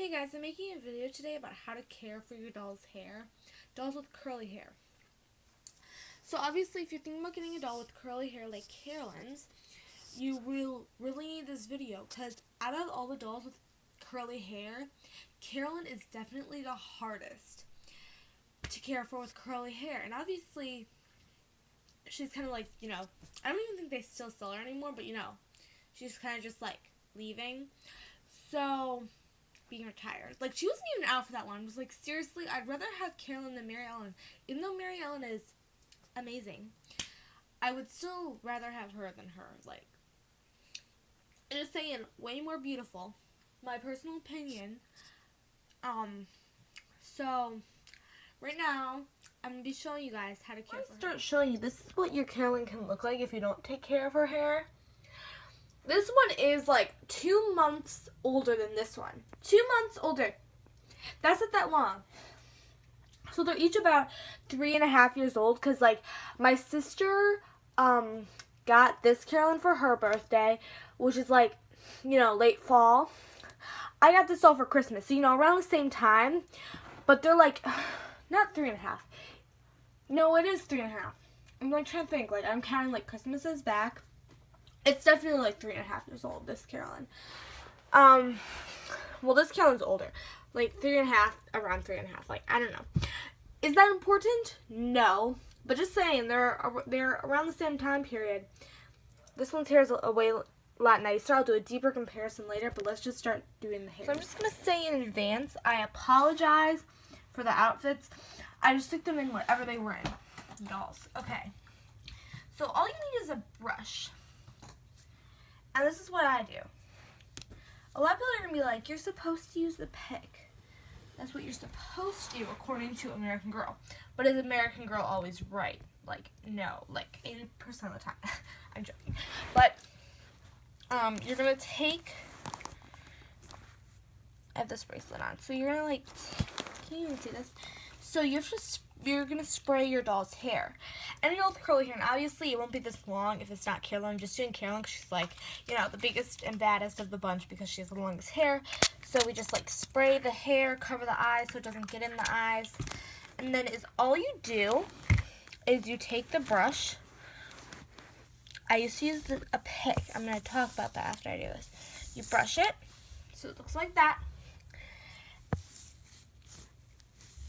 Hey guys, I'm making a video today about how to care for your doll's hair. Dolls with curly hair. So obviously if you're thinking about getting a doll with curly hair like Carolyn's, you will really need this video because out of all the dolls with curly hair, Carolyn is definitely the hardest to care for with curly hair. And obviously she's kind of like, I don't even think they still sell her anymore, but she's kind of just like leaving. So being retired. Like, she wasn't even out for that long. I was like, seriously, I'd rather have Carolyn than Mary Ellen. Even though Mary Ellen is amazing, I would still rather have her than her. Like, I'm just saying, way more beautiful. My personal opinion. So, right now, I'm going to be showing you guys how to care for her. Start showing you, this is what your Carolyn can look like if you don't take care of her hair. This one is like 2 months older than this one. 2 months older. That's not that long. So they're each about 3.5 years old. Because like my sister got this Carolyn for her birthday, which is like, late fall. I got this all for Christmas. So, around the same time. But they're like, not 3.5. No, it is 3.5. I'm like trying to think. Like, I'm counting like Christmases back. It's definitely like 3.5 years old, this Carolyn. Well, this Carolyn's older. Like 3.5, around 3.5. Like, I don't know. Is that important? No. But just saying, they're around the same time period. This one's hair is a lot nicer. I'll do a deeper comparison later, but let's just start doing the hair. So I'm just going to say in advance, I apologize for the outfits. I just took them in whatever they were in. Dolls. Okay. So all you need is a brush. And this is what I do. A lot of people are going to be like, you're supposed to use the pick. That's what you're supposed to do according to American Girl. But is American Girl always right? Like, no. Like, 80% of the time. I'm joking. But, you're going to take... I have this bracelet on. So you're going to, like... Can you even see this? So you're going to spray your doll's hair. And you know, with curly hair, and obviously it won't be this long if it's not Carolyn. I'm just doing Carolyn because she's like, the biggest and baddest of the bunch because she has the longest hair. So we just like spray the hair, cover the eyes so it doesn't get in the eyes. And then all you do is you take the brush. I used to use a pick. I'm going to talk about that after I do this. You brush it so it looks like that.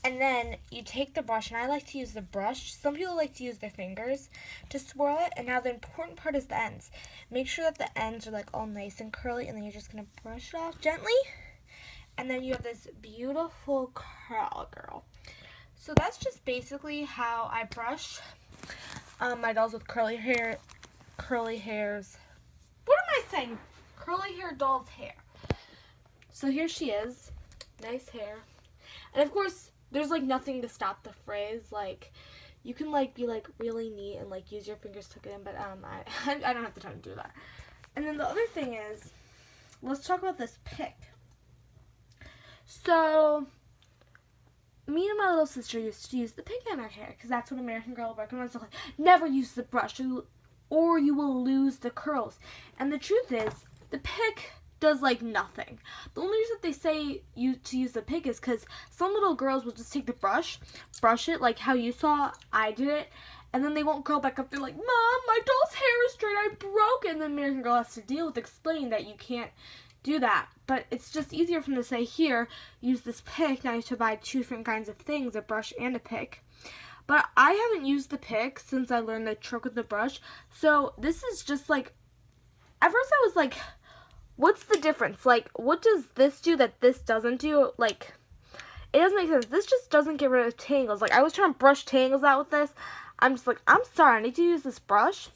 And then you take the brush, and I like to use the brush. Some people like to use their fingers to swirl it. And now the important part is the ends. Make sure that the ends are like all nice and curly, and then you're just going to brush it off gently. And then you have this beautiful curl, girl. So that's just basically how I brush my dolls with curly hairs. What am I saying? Curly hair doll's hair. So here she is. Nice hair. And of course, there's like nothing to stop the frizz. Like, you can like be like really neat and like use your fingers to get in, but I don't have the time to do that. And then the other thing is, let's talk about this pick. So, me and my little sister used to use the pick in our hair because that's what American Girl recommends. Like, never use the brush or you will lose the curls. And the truth is, the pick does like nothing. The only reason they say to use the pick is because some little girls will just take the brush it like how you saw I did it, and then they won't curl back up. They're like, Mom, my doll's hair is straight, I broke it. And then American Girl has to deal with explaining that you can't do that. But it's just easier for them to say, here, use this pick. Now you have to buy 2 different kinds of things, a brush and a pick. But I haven't used the pick since I learned the trick with the brush. So this is just like, at first I was like, what's the difference? Like, what does this do that this doesn't do? Like, it doesn't make sense. This just doesn't get rid of tangles. Like, I was trying to brush tangles out with this. I'm just like, I'm sorry, I need to use this brush.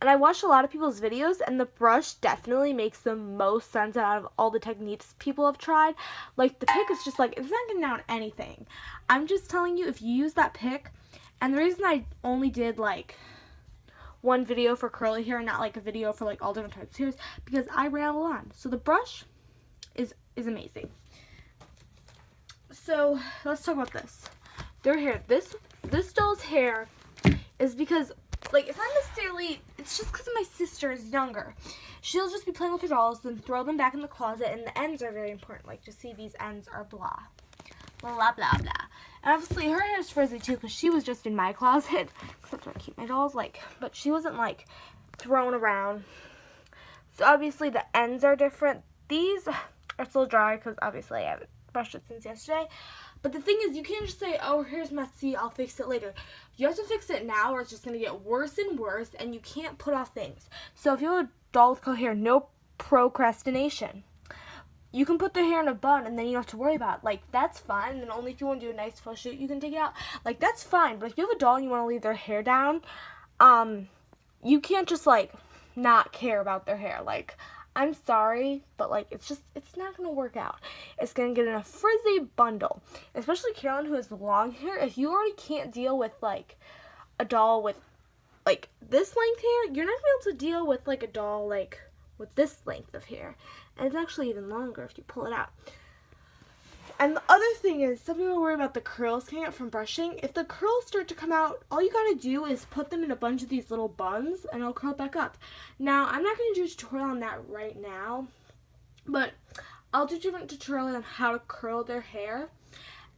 And I watched a lot of people's videos, and the brush definitely makes the most sense out of all the techniques people have tried. Like, the pick is just like, it's not getting out anything. I'm just telling you, if you use that pick, and the reason I only did, like, one video for curly hair and not like a video for like all different types of hairs because I ramble on. So the brush is amazing. So let's talk about this. Their hair. This doll's hair is because like it's not it's just because my sister is younger. She'll just be playing with her dolls, then throw them back in the closet, and the ends are very important. Like, just see these ends are blah. Blah, blah, blah. And obviously her hair is frizzy too because she was just in my closet. That's where I keep my dolls, like, but she wasn't, like, thrown around. So obviously the ends are different. These are still dry because obviously I haven't brushed it since yesterday. But the thing is, you can't just say, oh, here's messy, I'll fix it later. You have to fix it now or it's just going to get worse and worse, and you can't put off things. So if you have a doll with curly hair, no procrastination. You can put their hair in a bun and then you don't have to worry about it. Like, that's fine. And then only if you want to do a nice photo shoot, you can take it out. Like, that's fine. But if you have a doll and you want to leave their hair down, you can't just, like, not care about their hair. Like, I'm sorry, but, like, it's not going to work out. It's going to get in a frizzy bundle. Especially Carolyn, who has long hair. If you already can't deal with, like, a doll with, like, this length hair, you're not going to be able to deal with, like, a doll, like, with this length of hair. And it's actually even longer if you pull it out. And the other thing is, some people worry about the curls coming out from brushing. If the curls start to come out, all you gotta do is put them in a bunch of these little buns and it'll curl back up. Now, I'm not gonna do a tutorial on that right now, but I'll do a different tutorial on how to curl their hair.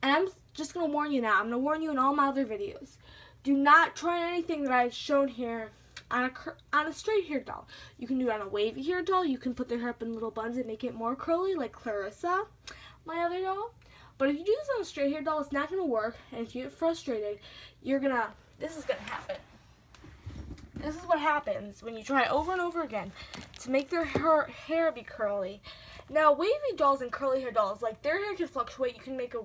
And I'm just gonna warn you now, I'm gonna warn you in all my other videos. Do not try anything that I've shown here on a straight hair doll. You can do it on a wavy hair doll. You can put their hair up in little buns and make it more curly, like Clarissa, my other doll. But if you do this on a straight hair doll, it's not going to work. And if you get frustrated, this is going to happen. This is what happens when you try over and over again to make their hair be curly. Now, wavy dolls and curly hair dolls, like, their hair can fluctuate. You can make a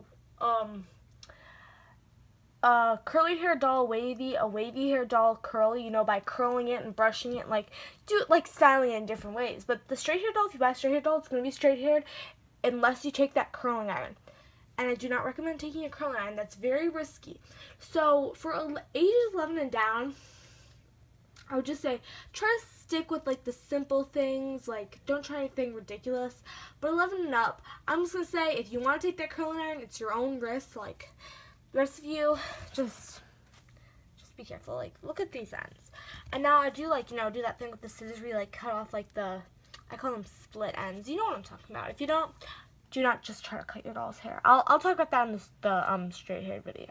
curly hair doll wavy, a wavy hair doll curly, by curling it and brushing it, like, do it, like, styling it in different ways. But the straight hair doll, if you buy a straight hair doll, it's going to be straight haired unless you take that curling iron. And I do not recommend taking a curling iron. That's very risky. So for ages 11 and down, I would just say, try to stick with, like, the simple things, like, don't try anything ridiculous. But 11 and up, I'm just going to say, if you want to take that curling iron, it's your own risk, like, the rest of you, just be careful. Like, look at these ends. And now I do, like, do that thing with the scissors where you, like, cut off, like, I call them split ends. You know what I'm talking about. If you don't, do not just try to cut your doll's hair. I'll talk about that in the straight hair video.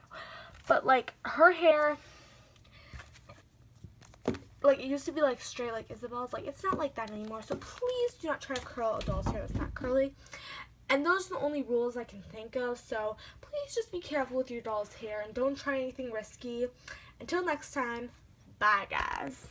But, like, her hair, like, it used to be, like, straight like Isabel's. Like, it's not like that anymore. So please do not try to curl a doll's hair that's not curly. And those are the only rules I can think of, so please just be careful with your doll's hair and don't try anything risky. Until next time, bye guys.